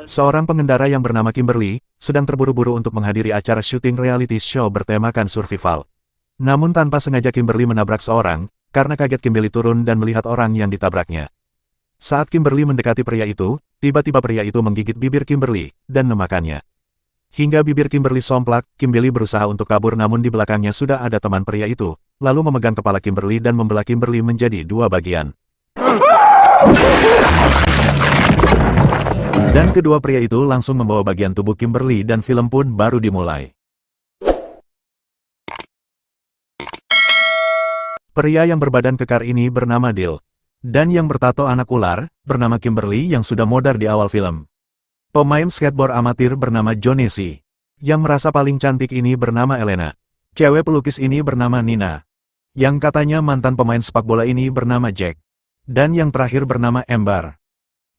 Seorang pengendara yang bernama Kimberly, sedang terburu-buru untuk menghadiri acara syuting reality show bertemakan survival. Namun tanpa sengaja Kimberly menabrak seorang, karena kaget Kimberly turun dan melihat orang yang ditabraknya. Saat Kimberly mendekati pria itu, tiba-tiba pria itu menggigit bibir Kimberly, dan memakannya. Hingga bibir Kimberly somplak, Kimberly berusaha untuk kabur namun di belakangnya sudah ada teman pria itu, lalu memegang kepala Kimberly dan membelah Kimberly menjadi dua bagian. Dan kedua pria itu langsung membawa bagian tubuh Kimberly dan film pun baru dimulai. Pria yang berbadan kekar ini bernama Dil. Dan yang bertato anak ular, bernama Kimberly yang sudah modar di awal film. Pemain skateboard amatir bernama Jonesy. Yang merasa paling cantik ini bernama Elena. Cewek pelukis ini bernama Nina. Yang katanya mantan pemain sepak bola ini bernama Jack. Dan yang terakhir bernama Amber.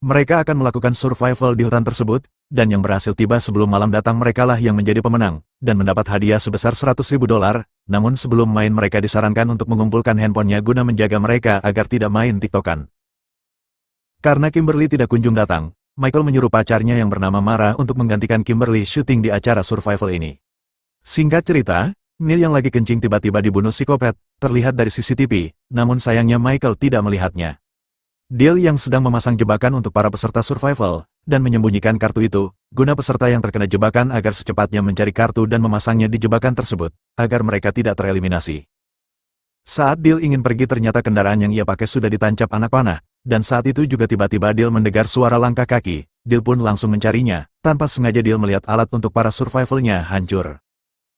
Mereka akan melakukan survival di hutan tersebut, dan yang berhasil tiba sebelum malam datang merekalah yang menjadi pemenang, dan mendapat hadiah sebesar $100.000, namun sebelum main mereka disarankan untuk mengumpulkan handphonenya guna menjaga mereka agar tidak main tiktokan. Karena Kimberly tidak kunjung datang, Michael menyuruh pacarnya yang bernama Mara untuk menggantikan Kimberly syuting di acara survival ini. Singkat cerita, Neil yang lagi kencing tiba-tiba dibunuh psikopat, terlihat dari CCTV, namun sayangnya Michael tidak melihatnya. Dil yang sedang memasang jebakan untuk para peserta survival, dan menyembunyikan kartu itu, guna peserta yang terkena jebakan agar secepatnya mencari kartu dan memasangnya di jebakan tersebut, agar mereka tidak tereliminasi. Saat Dil ingin pergi ternyata kendaraan yang ia pakai sudah ditancap anak panah, dan saat itu juga tiba-tiba Dil mendengar suara langkah kaki, Dil pun langsung mencarinya, tanpa sengaja Dil melihat alat untuk para survivalnya hancur.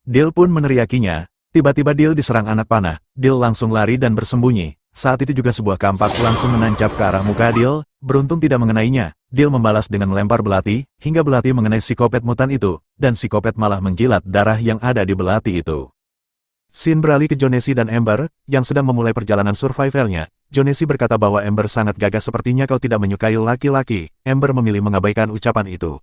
Dil pun meneriakinya, tiba-tiba Dil diserang anak panah, Dil langsung lari dan bersembunyi. Saat itu juga sebuah kampak langsung menancap ke arah muka Dil, beruntung tidak mengenainya, Dil membalas dengan melempar belati, hingga belati mengenai psikopat mutan itu, dan psikopat malah menjilat darah yang ada di belati itu. Scene beralih ke Jonesy dan Amber, yang sedang memulai perjalanan survivalnya. Jonesy berkata bahwa Amber sangat gagah sepertinya kau tidak menyukai laki-laki, Amber memilih mengabaikan ucapan itu.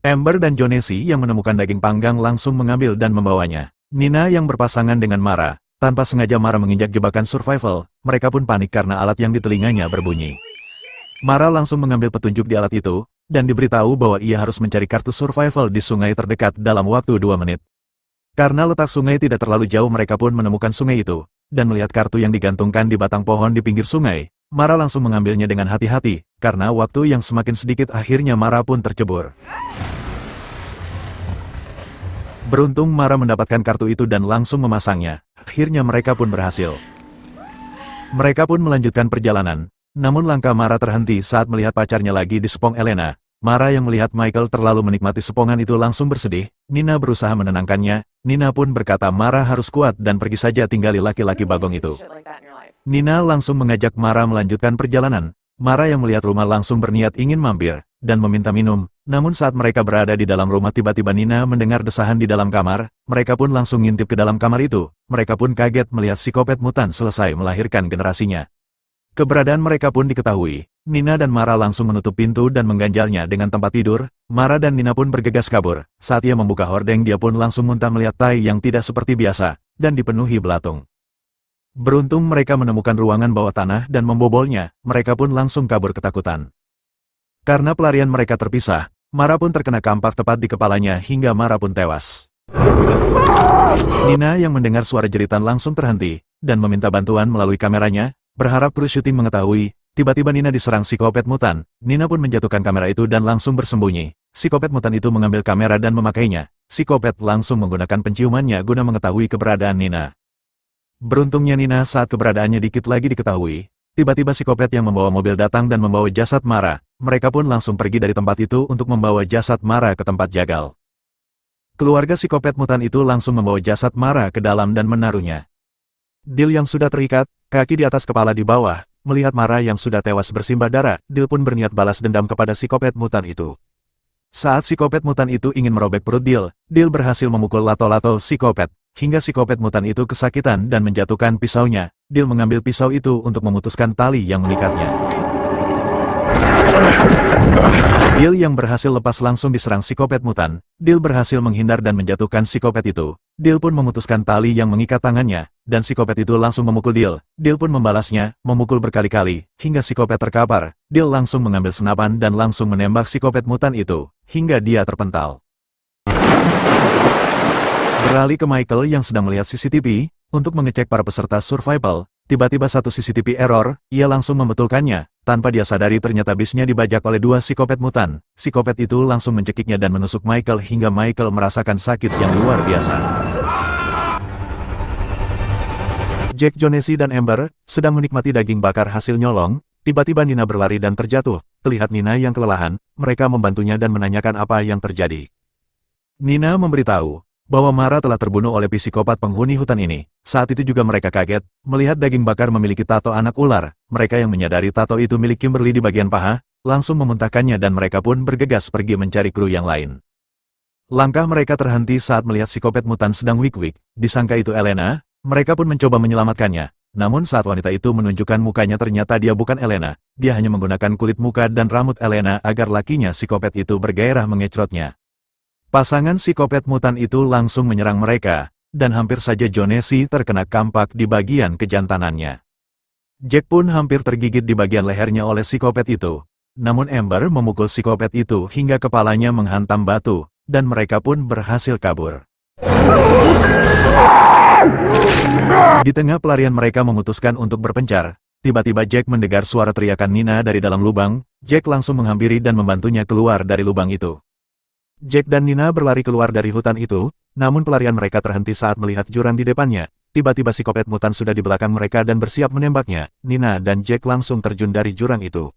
Amber dan Jonesy yang menemukan daging panggang langsung mengambil dan membawanya. Nina yang berpasangan dengan Mara. Tanpa sengaja Mara menginjak jebakan survival, mereka pun panik karena alat yang di telinganya berbunyi. Mara langsung mengambil petunjuk di alat itu, dan diberitahu bahwa ia harus mencari kartu survival di sungai terdekat dalam waktu 2 menit. Karena letak sungai tidak terlalu jauh mereka pun menemukan sungai itu, dan melihat kartu yang digantungkan di batang pohon di pinggir sungai, Mara langsung mengambilnya dengan hati-hati, karena waktu yang semakin sedikit akhirnya Mara pun tercebur. Beruntung Mara mendapatkan kartu itu dan langsung memasangnya. Akhirnya mereka pun berhasil. Mereka pun melanjutkan perjalanan, namun langkah Mara terhenti saat melihat pacarnya lagi disepong Elena. Mara yang melihat Michael terlalu menikmati sepongan itu langsung bersedih. Nina berusaha menenangkannya. Nina pun berkata Mara harus kuat dan pergi saja tinggali laki-laki bagong itu. Nina langsung mengajak Mara melanjutkan perjalanan. Mara yang melihat rumah langsung berniat ingin mampir, dan meminta minum. Namun saat mereka berada di dalam rumah tiba-tiba Nina mendengar desahan di dalam kamar, mereka pun langsung ngintip ke dalam kamar itu. Mereka pun kaget melihat psikopat mutan selesai melahirkan generasinya. Keberadaan mereka pun diketahui. Nina dan Mara langsung menutup pintu dan mengganjalnya dengan tempat tidur. Mara dan Nina pun bergegas kabur. Saat ia membuka hordeng dia pun langsung muntah melihat tai yang tidak seperti biasa, dan dipenuhi belatung. Beruntung mereka menemukan ruangan bawah tanah dan membobolnya, mereka pun langsung kabur ketakutan. Karena pelarian mereka terpisah, Mara pun terkena kampak tepat di kepalanya hingga Mara pun tewas. Nina yang mendengar suara jeritan langsung terhenti, dan meminta bantuan melalui kameranya, berharap kru syuting mengetahui. Tiba-tiba Nina diserang psikopat mutan, Nina pun menjatuhkan kamera itu dan langsung bersembunyi. Psikopat mutan itu mengambil kamera dan memakainya. Psikopat langsung menggunakan penciumannya guna mengetahui keberadaan Nina. Beruntungnya Nina saat keberadaannya dikit lagi diketahui, tiba-tiba psikopat yang membawa mobil datang dan membawa jasad Mara. Mereka pun langsung pergi dari tempat itu untuk membawa jasad Mara ke tempat jagal. Keluarga psikopat mutan itu langsung membawa jasad Mara ke dalam dan menaruhnya. Dil yang sudah terikat, kaki di atas kepala di bawah, melihat Mara yang sudah tewas bersimbah darah, Dil pun berniat balas dendam kepada psikopat mutan itu. Saat psikopat mutan itu ingin merobek perut Dil, Dil berhasil memukul lato-lato psikopat. Hingga psikopat mutan itu kesakitan dan menjatuhkan pisaunya. Dil mengambil pisau itu untuk memutuskan tali yang mengikatnya. Dil yang berhasil lepas langsung diserang psikopat mutan. Dil berhasil menghindar dan menjatuhkan psikopat itu. Dil pun memutuskan tali yang mengikat tangannya, dan psikopat itu langsung memukul Dil. Dil pun membalasnya, memukul berkali-kali, hingga psikopat terkapar. Dil langsung mengambil senapan dan langsung menembak psikopat mutan itu, hingga dia terpental. Beralih ke Michael yang sedang melihat CCTV, untuk mengecek para peserta survival. Tiba-tiba satu CCTV error, ia langsung membetulkannya. Tanpa dia sadari ternyata bisnya dibajak oleh dua psikopat mutan. Psikopat itu langsung mencekiknya dan menusuk Michael hingga Michael merasakan sakit yang luar biasa. Jack, Jonesy dan Amber sedang menikmati daging bakar hasil nyolong. Tiba-tiba Nina berlari dan terjatuh. Terlihat Nina yang kelelahan, mereka membantunya dan menanyakan apa yang terjadi. Nina memberitahu bahwa Mara telah terbunuh oleh psikopat penghuni hutan ini. Saat itu juga mereka kaget, melihat daging bakar memiliki tato anak ular. Mereka yang menyadari tato itu milik Kimberly di bagian paha, langsung memuntahkannya dan mereka pun bergegas pergi mencari kru yang lain. Langkah mereka terhenti saat melihat psikopat mutan sedang wik-wik. Disangka itu Elena, mereka pun mencoba menyelamatkannya. Namun saat wanita itu menunjukkan mukanya ternyata dia bukan Elena. Dia hanya menggunakan kulit muka dan rambut Elena agar lakinya psikopat itu bergairah mengecrotnya. Pasangan psikopat mutan itu langsung menyerang mereka, dan hampir saja Jonesy terkena kampak di bagian kejantanannya. Jack pun hampir tergigit di bagian lehernya oleh psikopat itu. Namun Amber memukul psikopat itu hingga kepalanya menghantam batu, dan mereka pun berhasil kabur. Di tengah pelarian mereka memutuskan untuk berpencar. Tiba-tiba Jack mendengar suara teriakan Nina dari dalam lubang. Jack langsung menghampiri dan membantunya keluar dari lubang itu. Jack dan Nina berlari keluar dari hutan itu, namun pelarian mereka terhenti saat melihat jurang di depannya. Tiba-tiba psikopat mutan sudah di belakang mereka dan bersiap menembaknya. Nina dan Jack langsung terjun dari jurang itu.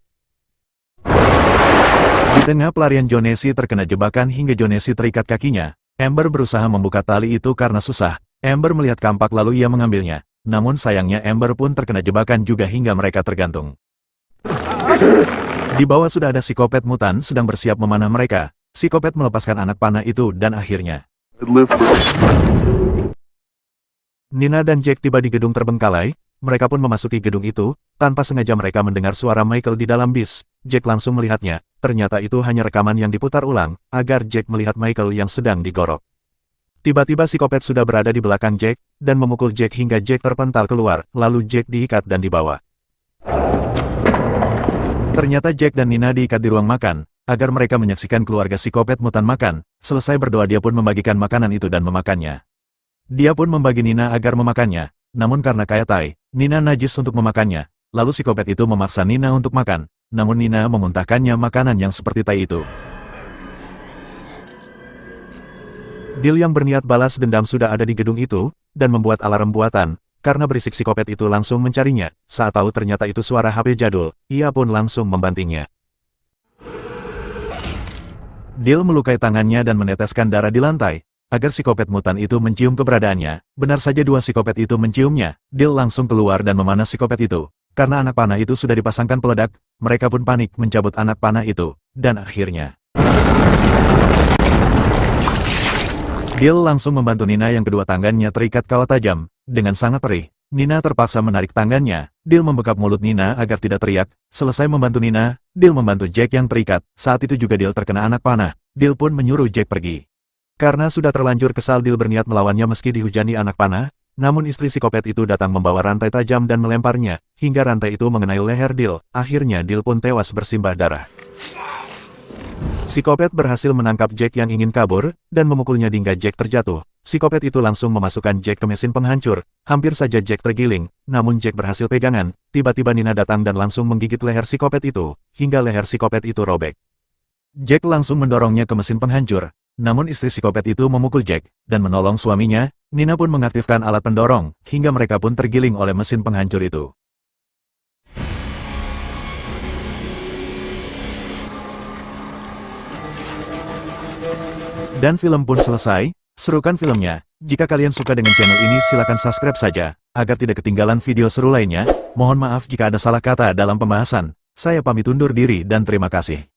Di tengah pelarian Jonesy terkena jebakan hingga Jonesy terikat kakinya. Amber berusaha membuka tali itu karena susah. Amber melihat kampak lalu ia mengambilnya. Namun sayangnya Amber pun terkena jebakan juga hingga mereka tergantung. Di bawah sudah ada psikopat mutan sedang bersiap memanah mereka. Psikopat melepaskan anak panah itu dan akhirnya Nina dan Jack tiba di gedung terbengkalai. Mereka pun memasuki gedung itu. Tanpa sengaja mereka mendengar suara Michael di dalam bis. Jack langsung melihatnya. Ternyata itu hanya rekaman yang diputar ulang agar Jack melihat Michael yang sedang digorok. Tiba-tiba psikopat sudah berada di belakang Jack dan memukul Jack hingga Jack terpental keluar. Lalu Jack diikat dan dibawa. Ternyata Jack dan Nina diikat di ruang makan agar mereka menyaksikan keluarga psikopat mutan makan. Selesai berdoa dia pun membagikan makanan itu dan memakannya. Dia pun membagi Nina agar memakannya. Namun karena kaya tai, Nina najis untuk memakannya. Lalu psikopat itu memaksa Nina untuk makan. Namun Nina memuntahkannya makanan yang seperti tai itu. Dil yang berniat balas dendam sudah ada di gedung itu, dan membuat alarm buatan. Karena berisik psikopat itu langsung mencarinya. Saat tahu ternyata itu suara HP jadul, ia pun langsung membantingnya. Dil melukai tangannya dan meneteskan darah di lantai, agar psikopat mutan itu mencium keberadaannya. Benar saja dua psikopat itu menciumnya. Dil langsung keluar dan memanah psikopat itu. Karena anak panah itu sudah dipasangkan peledak, mereka pun panik mencabut anak panah itu. Dan akhirnya Dil langsung membantu Nina yang kedua tangannya terikat kawat tajam. Dengan sangat perih, Nina terpaksa menarik tangannya. Dil membekap mulut Nina agar tidak teriak. Selesai membantu Nina, Dil membantu Jack yang terikat. Saat itu juga Dil terkena anak panah. Dil pun menyuruh Jack pergi. Karena sudah terlanjur kesal, Dil berniat melawannya meski dihujani anak panah. Namun istri psikopat itu datang membawa rantai tajam dan melemparnya, hingga rantai itu mengenai leher Dil. Akhirnya Dil pun tewas bersimbah darah. Psikopat berhasil menangkap Jack yang ingin kabur, dan memukulnya hingga Jack terjatuh. Psikopat itu langsung memasukkan Jack ke mesin penghancur. Hampir saja Jack tergiling, namun Jack berhasil pegangan. Tiba-tiba Nina datang dan langsung menggigit leher psikopat itu, hingga leher psikopat itu robek. Jack langsung mendorongnya ke mesin penghancur. Namun istri psikopat itu memukul Jack, dan menolong suaminya. Nina pun mengaktifkan alat pendorong, hingga mereka pun tergiling oleh mesin penghancur itu. Dan film pun selesai. Serukan filmnya. Jika kalian suka dengan channel ini silakan subscribe saja, agar tidak ketinggalan video seru lainnya. Mohon maaf jika ada salah kata dalam pembahasan. Saya pamit undur diri dan terima kasih.